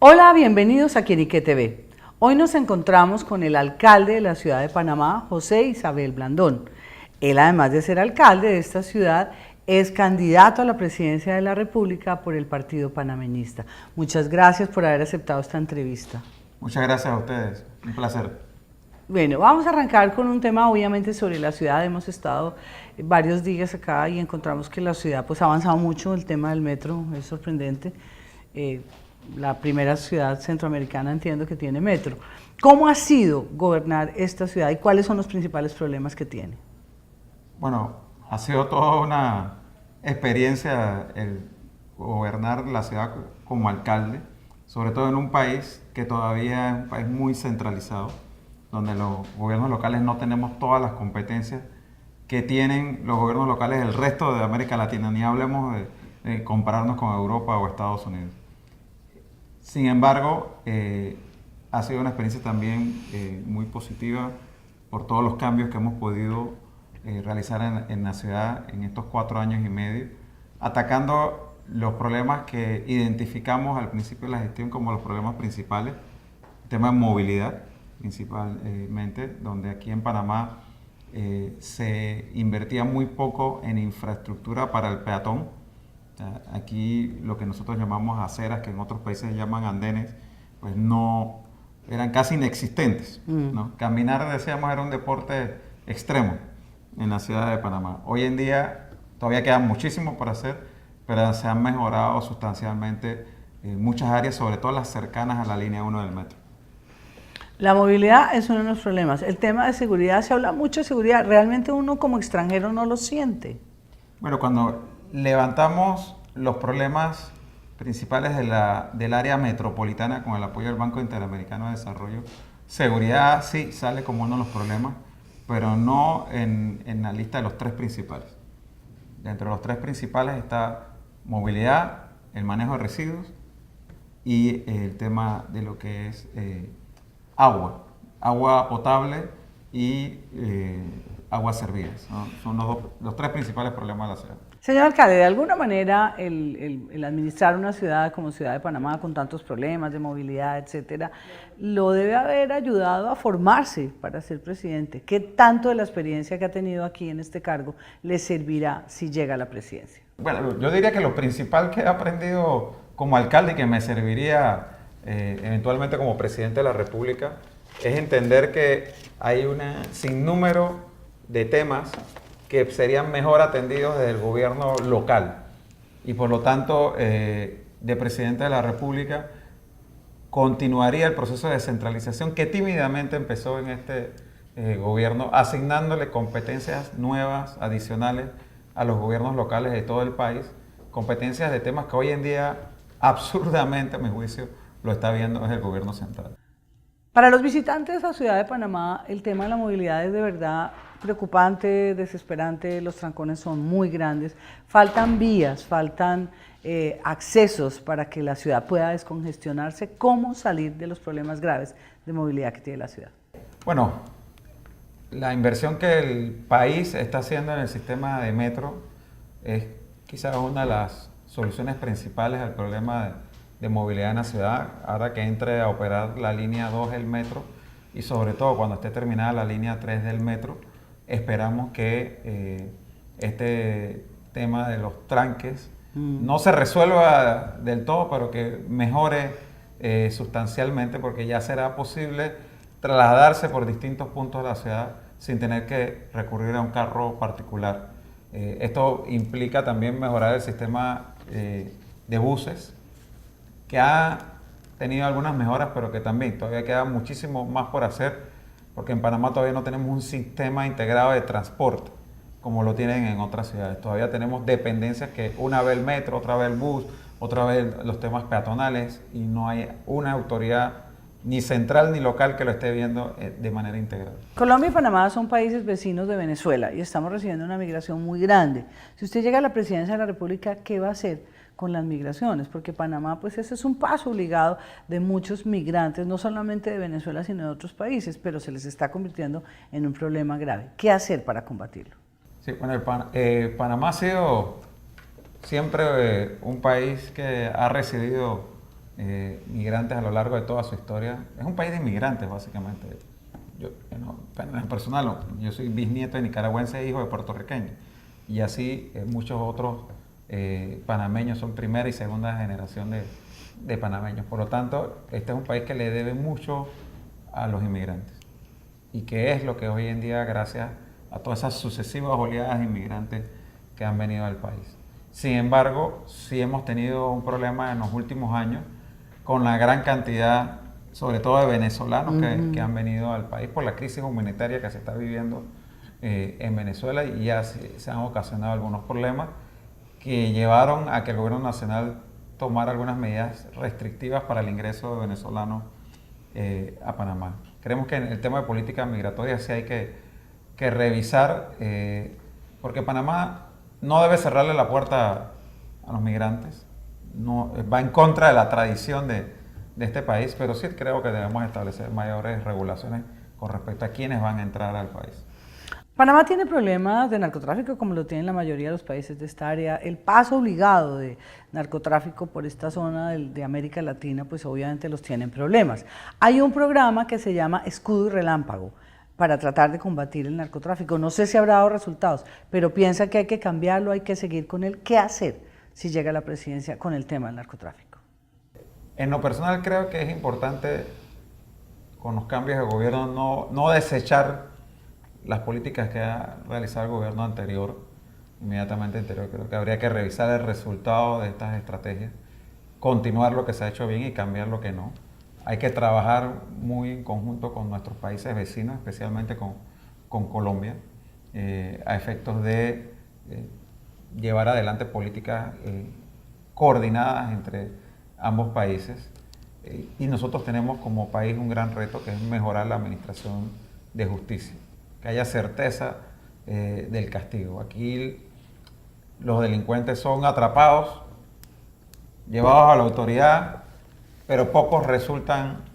Hola, bienvenidos a Quierique TV. Hoy nos encontramos con el alcalde de la ciudad de Panamá, José Isabel Blandón. Él, además de ser alcalde de esta ciudad, es candidato a la presidencia de la República por el Partido Panameñista. Muchas gracias por haber aceptado esta entrevista. Muchas gracias a ustedes, un placer. Bueno, vamos a arrancar con un tema obviamente sobre la ciudad. Hemos estado varios días acá y encontramos que la ciudad pues ha avanzado mucho. El tema del metro es sorprendente. La primera ciudad centroamericana, entiendo, que tiene metro. ¿Cómo ha sido gobernar esta ciudad y cuáles son los principales problemas que tiene? Bueno, ha sido toda una experiencia el gobernar la ciudad como alcalde, sobre todo en un país que todavía es un país muy centralizado, donde los gobiernos locales no tenemos todas las competencias que tienen los gobiernos locales del resto de América Latina, ni hablemos de compararnos con Europa o Estados Unidos. Sin embargo, ha sido una experiencia también muy positiva por todos los cambios que hemos podido realizar en la ciudad en estos 4 años y medio, atacando los problemas que identificamos al principio de la gestión como los problemas principales, el tema de movilidad principalmente, donde aquí en Panamá se invertía muy poco en infraestructura para el peatón. Aquí lo que nosotros llamamos aceras, que en otros países llaman andenes, pues no eran casi inexistentes, ¿no? Caminar, decíamos, era un deporte extremo en la ciudad de Panamá. Hoy en día todavía queda muchísimo por hacer, pero se han mejorado sustancialmente muchas áreas, sobre todo las cercanas a la línea 1 del metro. La movilidad es uno de los problemas. El tema de seguridad, se habla mucho de seguridad. ¿Realmente uno como extranjero no lo siente? Bueno, cuando levantamos los problemas principales del área metropolitana con el apoyo del Banco Interamericano de Desarrollo, seguridad sí sale como uno de los problemas, pero no en la lista de los 3 principales. Dentro de los 3 principales está movilidad, el manejo de residuos y el tema de lo que es agua potable y aguas servidas, ¿no? Son los 3 principales problemas de la ciudad. Señor alcalde, de alguna manera el administrar una ciudad como Ciudad de Panamá con tantos problemas de movilidad, etcétera, lo debe haber ayudado a formarse para ser presidente. ¿Qué tanto de la experiencia que ha tenido aquí en este cargo le servirá si llega a la presidencia? Bueno, yo diría que lo principal que he aprendido como alcalde y que me serviría eventualmente como presidente de la República es entender que hay un sinnúmero de temas que serían mejor atendidos desde el gobierno local y por lo tanto de presidente de la República continuaría el proceso de descentralización que tímidamente empezó en este gobierno, asignándole competencias nuevas, adicionales a los gobiernos locales de todo el país, competencias de temas que hoy en día absurdamente, a mi juicio, lo está viendo desde el gobierno central. Para los visitantes de la ciudad de Panamá, el tema de la movilidad es de verdad preocupante, desesperante, los trancones son muy grandes, faltan vías, faltan accesos para que la ciudad pueda descongestionarse. ¿Cómo salir de los problemas graves de movilidad que tiene la ciudad? Bueno, la inversión que el país está haciendo en el sistema de metro es quizás una de las soluciones principales al problema de movilidad en la ciudad, ahora que entre a operar la línea 2 del metro y sobre todo cuando esté terminada la línea 3 del metro, esperamos que este tema de los tranques no se resuelva del todo, pero que mejore sustancialmente, porque ya será posible trasladarse por distintos puntos de la ciudad sin tener que recurrir a un carro particular. Esto implica también mejorar el sistema de buses, que ha tenido algunas mejoras, pero que también todavía queda muchísimo más por hacer, porque en Panamá todavía no tenemos un sistema integrado de transporte como lo tienen en otras ciudades. Todavía tenemos dependencias que una vez el metro, otra vez el bus, otra vez los temas peatonales, y no hay una autoridad ni central ni local que lo esté viendo de manera integral. Colombia y Panamá son países vecinos de Venezuela y estamos recibiendo una migración muy grande. Si usted llega a la presidencia de la República, ¿qué va a hacer con las migraciones? Porque Panamá, pues ese es un paso obligado de muchos migrantes, no solamente de Venezuela, sino de otros países, pero se les está convirtiendo en un problema grave. ¿Qué hacer para combatirlo? Sí, bueno, Panamá ha sido siempre un país que ha recibido migrantes a lo largo de toda su historia. Es un país de inmigrantes, básicamente. Yo, en lo personal, yo soy bisnieto de nicaragüense e hijo de puertorriqueño. Y así muchos otros panameños son primera y segunda generación de panameños. Por lo tanto, este es un país que le debe mucho a los inmigrantes. Y que es lo que hoy en día, gracias a todas esas sucesivas oleadas de inmigrantes que han venido al país. Sin embargo, sí hemos tenido un problema en los últimos años con la gran cantidad, sobre todo de venezolanos que han venido al país por la crisis humanitaria que se está viviendo en Venezuela, y ya se han ocasionado algunos problemas que llevaron a que el gobierno nacional tomara algunas medidas restrictivas para el ingreso de venezolanos a Panamá. Creemos que en el tema de política migratoria sí hay que revisar, porque Panamá no debe cerrarle la puerta a los migrantes, no, va en contra de la tradición de este país, pero sí creo que debemos establecer mayores regulaciones con respecto a quienes van a entrar al país. Panamá tiene problemas de narcotráfico como lo tienen la mayoría de los países de esta área. El paso obligado de narcotráfico por esta zona de América Latina, pues obviamente los tienen problemas. Hay un programa que se llama Escudo y Relámpago para tratar de combatir el narcotráfico. No sé si habrá dado resultados, pero piensa que hay que cambiarlo, hay que seguir con él. ¿Qué hacer si llega a la presidencia con el tema del narcotráfico? En lo personal creo que es importante, con los cambios de gobierno, no desechar las políticas que ha realizado el gobierno anterior, inmediatamente anterior. Creo que habría que revisar el resultado de estas estrategias, continuar lo que se ha hecho bien y cambiar lo que no. Hay que trabajar muy en conjunto con nuestros países vecinos, especialmente con Colombia, a efectos de llevar adelante políticas coordinadas entre ambos países. Y nosotros tenemos como país un gran reto, que es mejorar la administración de justicia, que haya certeza del castigo. Aquí los delincuentes son atrapados, llevados a la autoridad, pero pocos resultan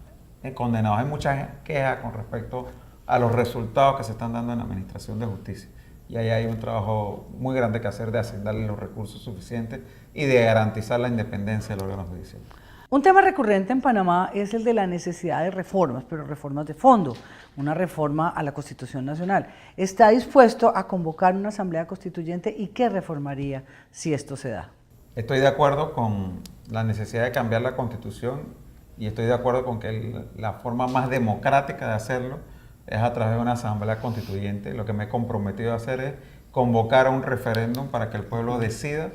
condenados. Hay muchas quejas con respecto a los resultados que se están dando en la administración de justicia. Y ahí hay un trabajo muy grande que hacer de asignarle los recursos suficientes y de garantizar la independencia del órgano judicial. Un tema recurrente en Panamá es el de la necesidad de reformas, pero reformas de fondo, una reforma a la Constitución Nacional. ¿Está dispuesto a convocar una asamblea constituyente y qué reformaría si esto se da? Estoy de acuerdo con la necesidad de cambiar la Constitución y estoy de acuerdo con que la forma más democrática de hacerlo es a través de una asamblea constituyente. Lo que me he comprometido a hacer es convocar a un referéndum para que el pueblo decida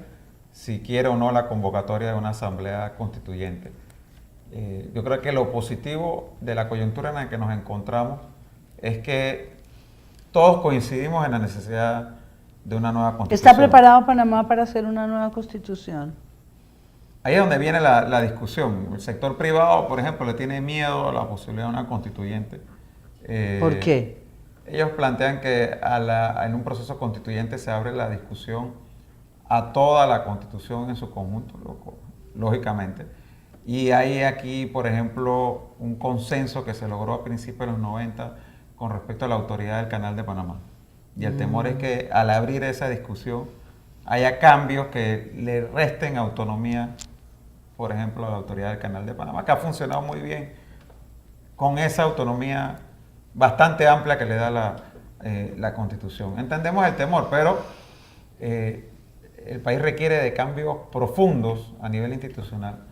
si quiere o no la convocatoria de una asamblea constituyente. Yo creo que lo positivo de la coyuntura en la que nos encontramos es que todos coincidimos en la necesidad de una nueva constitución. ¿Está preparado Panamá para hacer una nueva constitución? Ahí es donde viene la discusión. El sector privado, por ejemplo, le tiene miedo a la posibilidad de una constituyente. ¿Por qué? Ellos plantean que en un proceso constituyente se abre la discusión a toda la Constitución en su conjunto, lógicamente. Y hay aquí, por ejemplo, un consenso que se logró a principios de los 90 con respecto a la autoridad del Canal de Panamá. Y el temor es que al abrir esa discusión haya cambios que le resten autonomía, por ejemplo, a la autoridad del Canal de Panamá, que ha funcionado muy bien con esa autonomía bastante amplia que le da la Constitución. Entendemos el temor, pero el país requiere de cambios profundos a nivel institucional,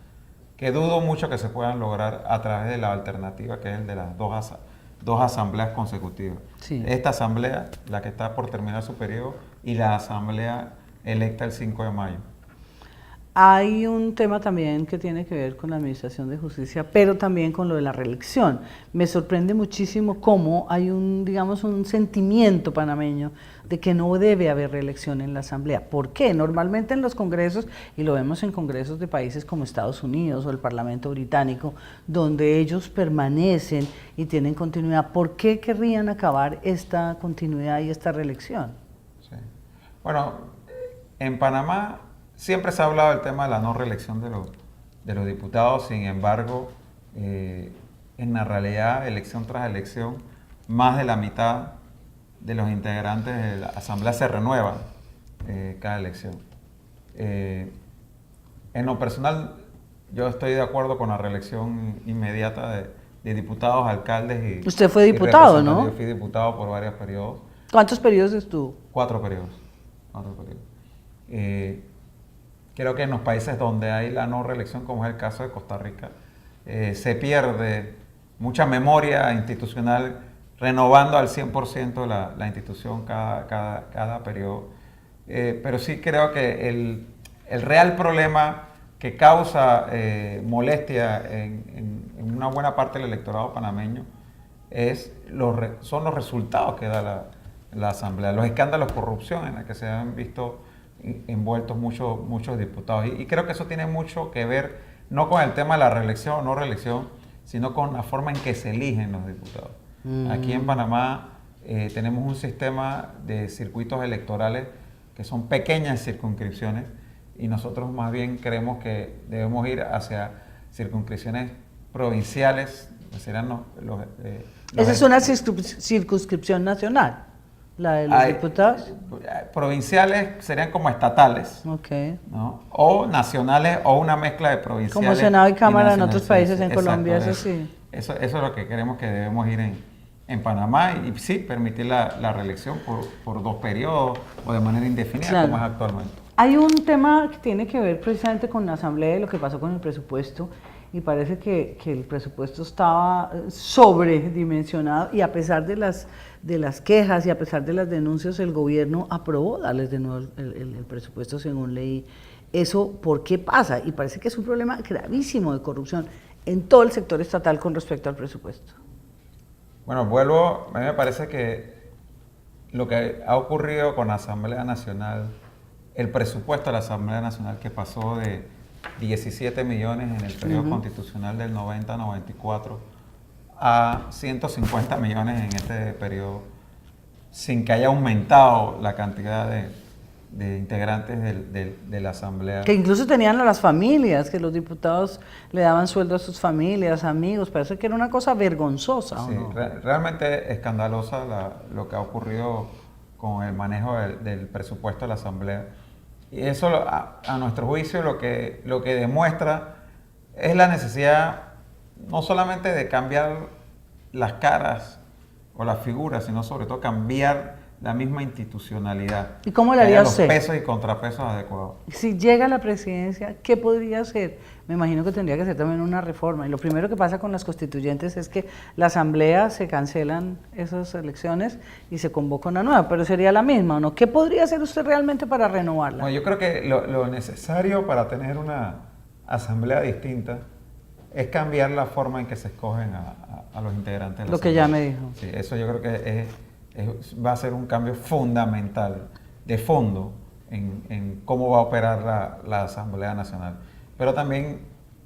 que dudo mucho que se puedan lograr a través de la alternativa, que es el de las dos asambleas consecutivas. Sí. Esta asamblea, la que está por terminar su periodo, y la asamblea electa el 5 de mayo. Hay un tema también que tiene que ver con la administración de justicia, pero también con lo de la reelección. Me sorprende muchísimo cómo hay un sentimiento panameño de que no debe haber reelección en la Asamblea. ¿Por qué? Normalmente en los congresos, y lo vemos en congresos de países como Estados Unidos o el Parlamento Británico, donde ellos permanecen y tienen continuidad, ¿por qué querrían acabar esta continuidad y esta reelección? Sí. Bueno, en Panamá siempre se ha hablado del tema de la no reelección de los diputados. Sin embargo, en la realidad, elección tras elección, más de la mitad de los integrantes de la Asamblea se renuevan cada elección. En lo personal, yo estoy de acuerdo con la reelección inmediata de diputados, alcaldes y... Usted fue y diputado, representantes. ¿no? Yo fui diputado por varios periodos. ¿Cuántos periodos estuvo? 4 periodos. 4 periodos. Creo que en los países donde hay la no reelección, como es el caso de Costa Rica, se pierde mucha memoria institucional renovando al 100% la institución cada periodo. Pero sí creo que el real problema que causa molestia en una buena parte del electorado panameño son los resultados que da la Asamblea, los escándalos de corrupción en los que se han visto envueltos muchos diputados. Y creo que eso tiene mucho que ver no con el tema de la reelección o no reelección, sino con la forma en que se eligen los diputados. Aquí en Panamá tenemos un sistema de circuitos electorales que son pequeñas circunscripciones y nosotros más bien creemos que debemos ir hacia circunscripciones provinciales, que serán Esa es una circunscripción nacional, la de los diputados. Provinciales serían como estatales, Okay. ¿no? O nacionales o una mezcla de provinciales. Como Senado y Cámara en nacionales. otros países, en Exacto, Colombia, eso sí. Eso es lo que queremos que debemos ir en Panamá y sí, permitir la reelección por 2 periodos o de manera indefinida, Claro. como es actualmente. Hay un tema que tiene que ver precisamente con la Asamblea y lo que pasó con el presupuesto, y parece que el presupuesto estaba sobredimensionado y a pesar de las quejas y a pesar de las denuncias, el gobierno aprobó darles de nuevo el presupuesto según leí. ¿Eso por qué pasa? Y parece que es un problema gravísimo de corrupción en todo el sector estatal con respecto al presupuesto. Bueno, a mí me parece que lo que ha ocurrido con la Asamblea Nacional, el presupuesto de la Asamblea Nacional que pasó de 17 millones en el periodo constitucional del 90-94 a 150 millones en este periodo, sin que haya aumentado la cantidad de integrantes de la Asamblea. Que incluso tenían a las familias, que los diputados le daban sueldo a sus familias, amigos, parece que era una cosa vergonzosa. Sí, ¿o no? realmente escandalosa lo que ha ocurrido con el manejo del presupuesto de la Asamblea. Y eso, a nuestro juicio, lo que demuestra es la necesidad no solamente de cambiar las caras o las figuras, sino sobre todo cambiar la misma institucionalidad. ¿Y cómo le Que haya haría los usted? pesos y contrapesos adecuados. Si llega a la presidencia, ¿qué podría hacer? Me imagino que tendría que hacer también una reforma. Y lo primero que pasa con las constituyentes es que la asamblea se cancelan esas elecciones y se convoca una nueva, pero sería la misma, ¿o no? ¿Qué podría hacer usted realmente para renovarla? Bueno, yo creo que lo necesario para tener una asamblea distinta es cambiar la forma en que se escogen a los integrantes de la Lo que asamblea. ya me dijo. Sí, eso yo creo que va a ser un cambio fundamental, de fondo, en cómo va a operar la Asamblea Nacional. Pero también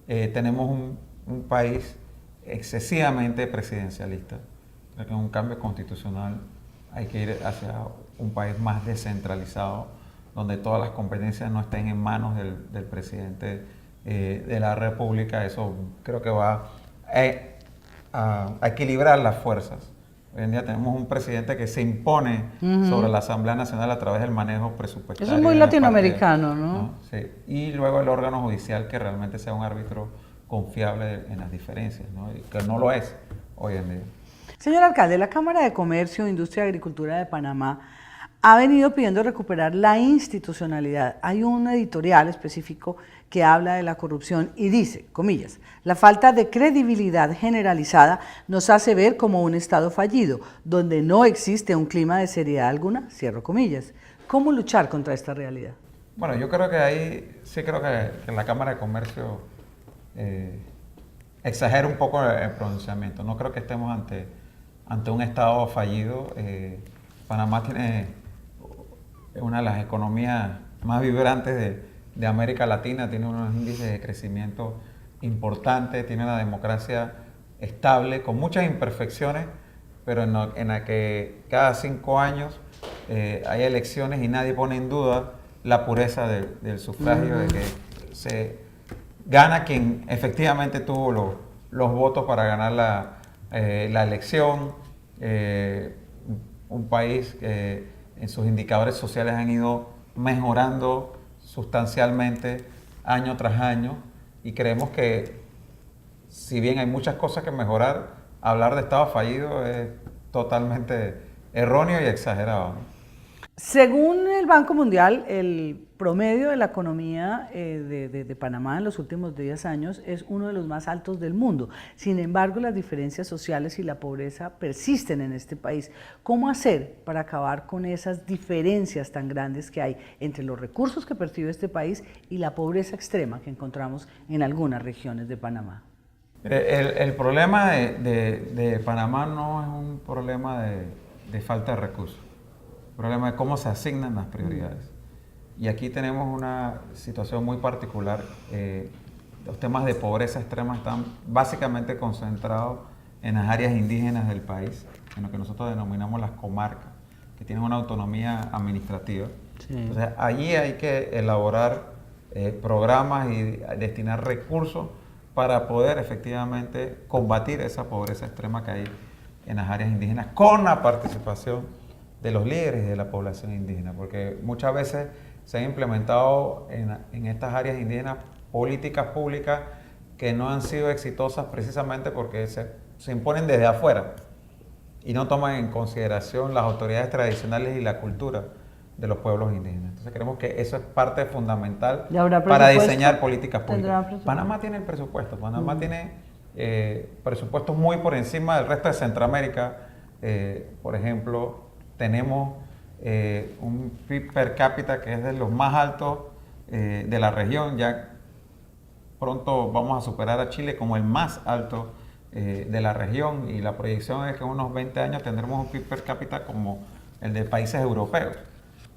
tenemos un país excesivamente presidencialista. Creo que en un cambio constitucional hay que ir hacia un país más descentralizado, donde todas las competencias no estén en manos del presidente de la República. Eso creo que va a equilibrar las fuerzas. Hoy en día tenemos un presidente que se impone sobre la Asamblea Nacional a través del manejo presupuestario. Eso es muy de la latinoamericano, parte, ¿no? Sí. Y luego el órgano judicial que realmente sea un árbitro confiable en las diferencias, ¿no? Y que no lo es hoy en día. Señor alcalde, la Cámara de Comercio, Industria y Agricultura de Panamá ha venido pidiendo recuperar la institucionalidad. Hay un editorial específico que habla de la corrupción y dice, comillas, la falta de credibilidad generalizada nos hace ver como un Estado fallido, donde no existe un clima de seriedad alguna, cierro comillas. ¿Cómo luchar contra esta realidad? Bueno, yo creo que ahí sí creo que la Cámara de Comercio exagera un poco el pronunciamiento. No creo que estemos ante un Estado fallido. Panamá tiene una de las economías más vibrantes de América Latina, tiene unos índices de crecimiento importantes, tiene una democracia estable, con muchas imperfecciones, pero en la que cada 5 años hay elecciones y nadie pone en duda la pureza del sufragio, de que se gana quien efectivamente tuvo los votos para ganar la elección. Un país que en sus indicadores sociales han ido mejorando sustancialmente año tras año y creemos que, si bien hay muchas cosas que mejorar, hablar de Estado fallido es totalmente erróneo y exagerado, ¿no? Según el Banco Mundial, el promedio de la economía de Panamá en los últimos 10 años es uno de los más altos del mundo. Sin embargo, las diferencias sociales y la pobreza persisten en este país. ¿Cómo hacer para acabar con esas diferencias tan grandes que hay entre los recursos que percibe este país y la pobreza extrema que encontramos en algunas regiones de Panamá? El problema de Panamá no es un problema de falta de recursos. El problema es cómo se asignan las prioridades. Y aquí tenemos una situación muy particular. Los temas de pobreza extrema están básicamente concentrados en las áreas indígenas del país, en lo que nosotros denominamos las comarcas, que tienen una autonomía administrativa. Sí. Entonces, allí hay que elaborar programas y destinar recursos para poder efectivamente combatir esa pobreza extrema que hay en las áreas indígenas, con la participación de los líderes de la población indígena, porque muchas veces se han implementado en estas áreas indígenas políticas públicas que no han sido exitosas precisamente porque se imponen desde afuera y no toman en consideración las autoridades tradicionales y la cultura de los pueblos indígenas. Entonces creemos que eso es parte fundamental para diseñar políticas públicas. Panamá tiene el presupuesto, Panamá tiene presupuestos muy por encima del resto de Centroamérica. Por ejemplo, tenemos un PIB per cápita que es de los más altos de la región. Ya pronto vamos a superar a Chile como el más alto de la región, y la proyección es que en unos 20 años tendremos un PIB per cápita como el de países europeos.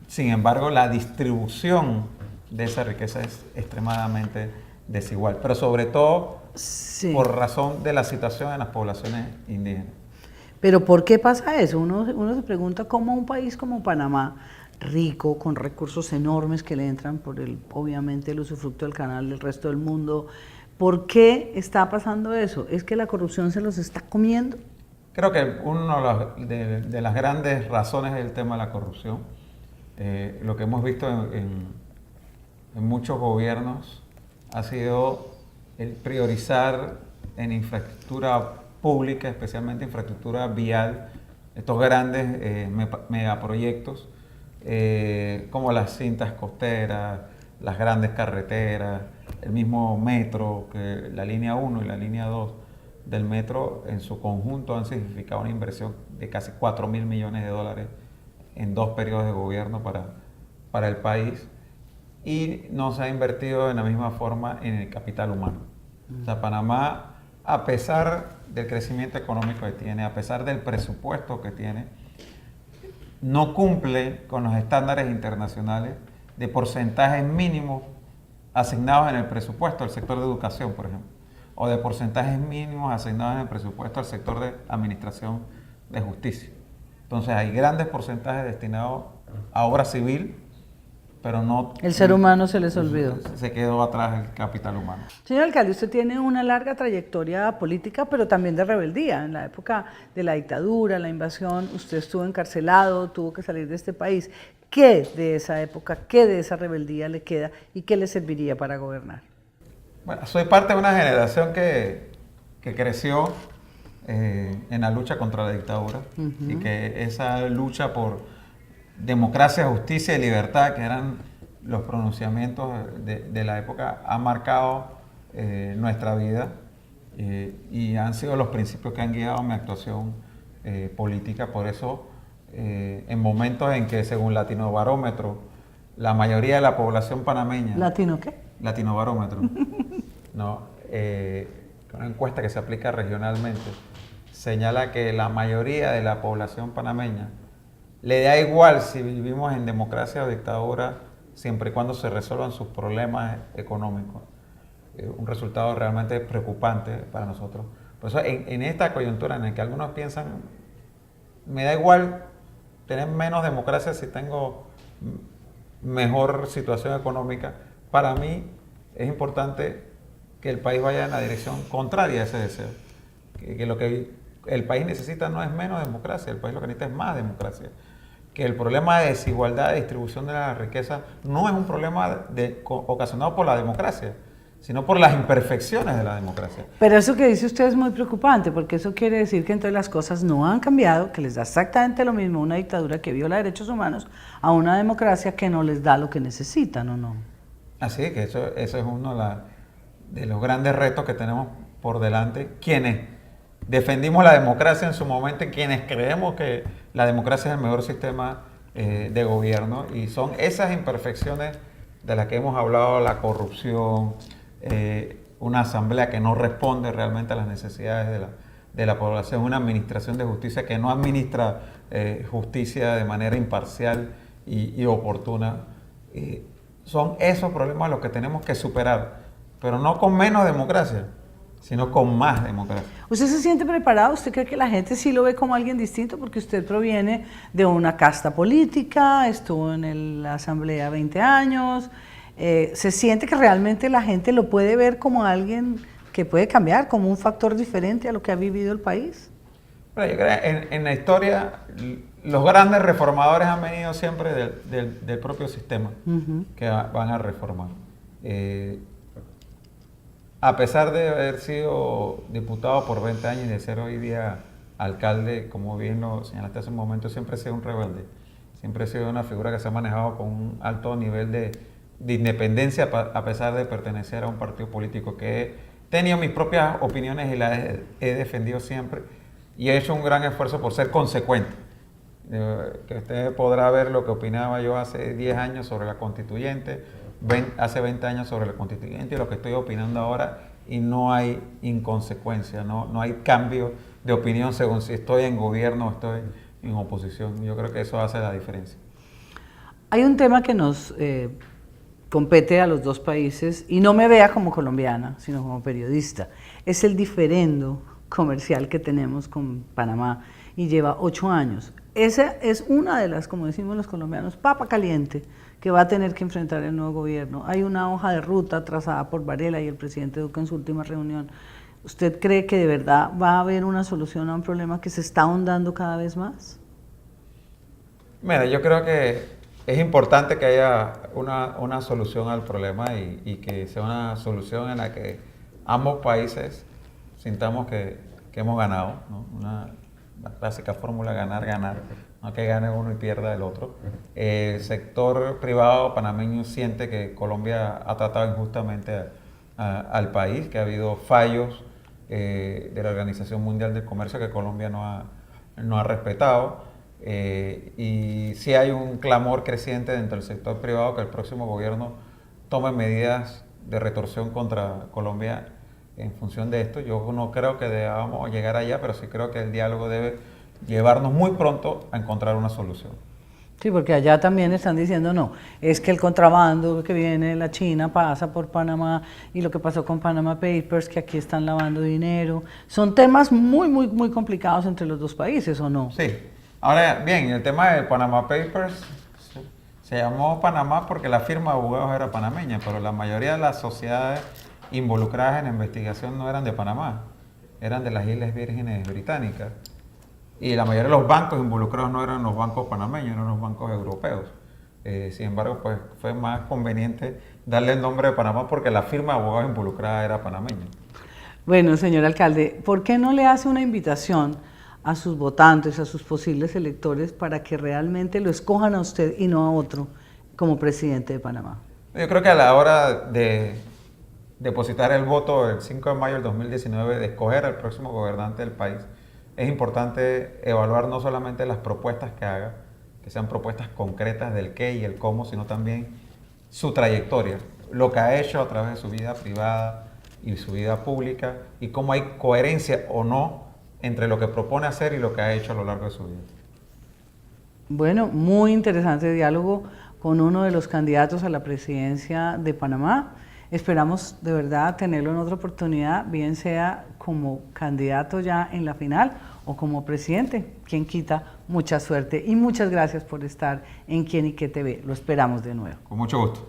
Sin embargo, la distribución de esa riqueza es extremadamente desigual, pero sobre todo por razón de la situación en las poblaciones indígenas. Pero ¿por qué pasa eso? Uno se pregunta cómo un país como Panamá, rico, con recursos enormes que le entran por obviamente el usufructo del canal del resto del mundo, ¿por qué está pasando eso? ¿Es que la corrupción se los está comiendo? Creo que una de las grandes razones es el tema de la corrupción. Lo que hemos visto en muchos gobiernos ha sido el priorizar en infraestructura pública, especialmente infraestructura vial, estos grandes megaproyectos, como las cintas costeras, las grandes carreteras, el mismo metro, que la línea 1 y la línea 2 del metro en su conjunto han significado una inversión de casi 4.000 millones de dólares en 2 periodos de gobierno para el país, y no se ha invertido de la misma forma en el capital humano. O sea, Panamá, a pesar del crecimiento económico que tiene, a pesar del presupuesto que tiene, no cumple con los estándares internacionales de porcentajes mínimos asignados en el presupuesto al sector de educación, por ejemplo, o de porcentajes mínimos asignados en el presupuesto al sector de administración de justicia. Entonces hay grandes porcentajes destinados a obra civil, pero no... El ser humano se les olvidó. Se quedó atrás el capital humano. Señor alcalde, usted tiene una larga trayectoria política, pero también de rebeldía. En la época de la dictadura, la invasión, usted estuvo encarcelado, tuvo que salir de este país. ¿Qué de esa época, qué de esa rebeldía le queda y qué le serviría para gobernar? Bueno, soy parte de una generación que creció en la lucha contra la dictadura, y que esa lucha por democracia, justicia y libertad, que eran los pronunciamientos de la época, ha marcado nuestra vida y han sido los principios que han guiado mi actuación política. Por eso, en momentos en que, según Latinobarómetro, la mayoría de la población panameña... ¿Latino qué? Latinobarómetro. No, una encuesta que se aplica regionalmente señala que la mayoría de la población panameña le da igual si vivimos en democracia o dictadura, siempre y cuando se resuelvan sus problemas económicos. Un resultado realmente preocupante para nosotros. Por eso, en esta coyuntura en la que algunos piensan, me da igual tener menos democracia si tengo mejor situación económica, para mí es importante que el país vaya en la dirección contraria a ese deseo. Que lo que el país necesita no es menos democracia, el país lo que necesita es más democracia. Que el problema de desigualdad de distribución de la riqueza no es un problema ocasionado por la democracia, sino por las imperfecciones de la democracia. Pero eso que dice usted es muy preocupante, porque eso quiere decir que entonces las cosas no han cambiado, que les da exactamente lo mismo una dictadura que viola derechos humanos a una democracia que no les da lo que necesitan, ¿o no? Así que eso es uno de los grandes retos que tenemos por delante, quienes defendimos la democracia en su momento, quienes creemos que la democracia es el mejor sistema de gobierno, y son esas imperfecciones de las que hemos hablado, la corrupción, una asamblea que no responde realmente a las necesidades de la población, una administración de justicia que no administra justicia de manera imparcial y oportuna. Son esos problemas los que tenemos que superar, pero no con menos democracia, sino con más democracia. ¿Usted se siente preparado? ¿Usted cree que la gente sí lo ve como alguien distinto? Porque usted proviene de una casta política, estuvo en la asamblea 20 años, ¿se siente que realmente la gente lo puede ver como alguien que puede cambiar, como un factor diferente a lo que ha vivido el país? Pero yo creo que en la historia los grandes reformadores han venido siempre del propio sistema que van a reformar. A pesar de haber sido diputado por 20 años y de ser hoy día alcalde, como bien lo señalaste hace un momento, siempre he sido un rebelde. Siempre he sido una figura que se ha manejado con un alto nivel de independencia, a pesar de pertenecer a un partido político, que he tenido mis propias opiniones y las he defendido siempre, y he hecho un gran esfuerzo por ser consecuente. Que usted podrá ver lo que opinaba yo hace 10 años sobre la constituyente, hace 20 años sobre la constituyente, y lo que estoy opinando ahora, y no hay inconsecuencia, no hay cambio de opinión según si estoy en gobierno o estoy en oposición. Yo creo que eso hace la diferencia. Hay un tema que nos compete a los dos países, y no me vea como colombiana, sino como periodista, es el diferendo comercial que tenemos con Panamá, y lleva 8 años. Esa es una de las, como decimos los colombianos, papa caliente, que va a tener que enfrentar el nuevo gobierno. Hay una hoja de ruta trazada por Varela y el presidente Duque en su última reunión. ¿Usted cree que de verdad va a haber una solución a un problema que se está ahondando cada vez más? Mira, yo creo que es importante que haya una solución al problema, y que sea una solución en la que ambos países sintamos que hemos ganado, ¿no? La clásica fórmula ganar, ganar, no que gane uno y pierda el otro. El sector privado panameño siente que Colombia ha tratado injustamente al país, que ha habido fallos de la Organización Mundial del Comercio que Colombia no ha respetado. Y sí hay un clamor creciente dentro del sector privado que el próximo gobierno tome medidas de retorsión contra Colombia en función de esto. Yo no creo que debamos llegar allá, pero sí creo que el diálogo debe llevarnos muy pronto a encontrar una solución. Sí, porque allá también están diciendo no, es que el contrabando que viene de la China pasa por Panamá, y lo que pasó con Panama Papers, que aquí están lavando dinero. Son temas muy complicados entre los dos países, ¿o no? Sí. Ahora bien, el tema de Panama Papers se llamó Panamá porque la firma de abogados era panameña, pero la mayoría de las sociedades involucradas en la investigación no eran de Panamá, eran de las Islas Vírgenes Británicas. Y la mayoría de los bancos involucrados no eran los bancos panameños, eran los bancos europeos. Sin embargo, pues fue más conveniente darle el nombre de Panamá porque la firma de abogados involucrada era panameña. Bueno, señor alcalde, ¿por qué no le hace una invitación a sus votantes, a sus posibles electores, para que realmente lo escojan a usted y no a otro como presidente de Panamá? Yo creo que a la hora de depositar el voto el 5 de mayo del 2019, de escoger al próximo gobernante del país, es importante evaluar no solamente las propuestas que haga, que sean propuestas concretas del qué y el cómo, sino también su trayectoria, lo que ha hecho a través de su vida privada y su vida pública, y cómo hay coherencia o no entre lo que propone hacer y lo que ha hecho a lo largo de su vida. Bueno, muy interesante diálogo con uno de los candidatos a la presidencia de Panamá. Esperamos de verdad tenerlo en otra oportunidad, bien sea como candidato ya en la final o como presidente. Quien quita, mucha suerte y muchas gracias por estar en Quién y Qué TV. Lo esperamos de nuevo. Con mucho gusto.